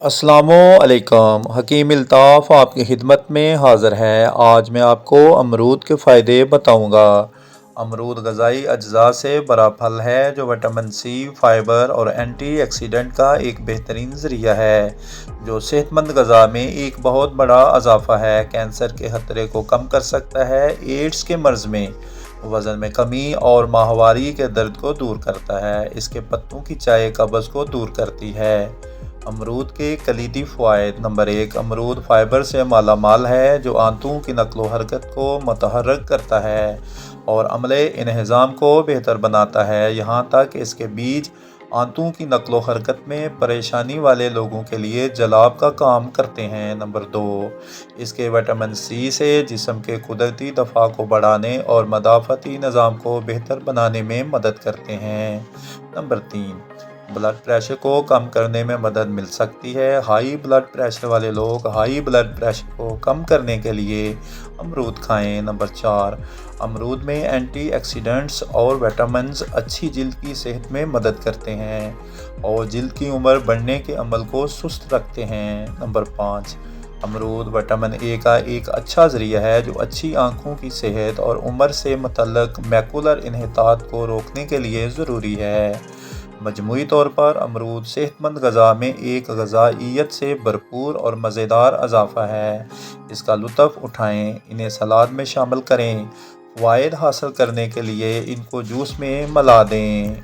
السلام علیکم۔ حکیم الطاف آپ کی خدمت میں حاضر ہے۔ آج میں آپ کو امرود کے فائدے بتاؤں گا۔ امرود غذائی اجزاء سے بھرا پھل ہے جو وٹامن سی، فائبر اور اینٹی آکسیڈنٹ کا ایک بہترین ذریعہ ہے جو صحت مند غذا میں ایک بہت بڑا اضافہ ہے۔ کینسر کے خطرے کو کم کر سکتا ہے، ایڈز کے مرض میں وزن میں کمی اور ماہواری کے درد کو دور کرتا ہے۔ اس کے پتوں کی چائے قبض کو دور کرتی ہے۔ امرود کے کلیدی فوائد: نمبر 1، امرود فائبر سے مالا مال ہے جو آنتوں کی نقل و حرکت کو متحرک کرتا ہے اور عملِ انہضام کو بہتر بناتا ہے، یہاں تک کہ اس کے بیج آنتوں کی نقل و حرکت میں پریشانی والے لوگوں کے لیے جلاب کا کام کرتے ہیں۔ نمبر 2، اس کے وٹامن سی سے جسم کے قدرتی دفاع کو بڑھانے اور مدافعتی نظام کو بہتر بنانے میں مدد کرتے ہیں۔ نمبر 3، بلڈ پریشر کو کم کرنے میں مدد مل سکتی ہے۔ ہائی بلڈ پریشر والے لوگ ہائی بلڈ پریشر کو کم کرنے کے لیے امرود کھائیں۔ نمبر 4، امرود میں اینٹی آکسیڈنٹس اور وٹامنز اچھی جلد کی صحت میں مدد کرتے ہیں اور جلد کی عمر بڑھنے کے عمل کو سست رکھتے ہیں۔ نمبر 5، امرود وٹامن اے کا ایک اچھا ذریعہ ہے جو اچھی آنکھوں کی صحت اور عمر سے متعلق میکولر انحطاط کو روکنے کے لیے ضروری ہے۔ مجموعی طور پر امرود صحت مند غذا میں ایک غذائیت سے بھرپور اور مزیدار اضافہ ہے۔ اس کا لطف اٹھائیں، انہیں سلاد میں شامل کریں۔ فوائد حاصل کرنے کے لیے ان کو جوس میں ملا دیں۔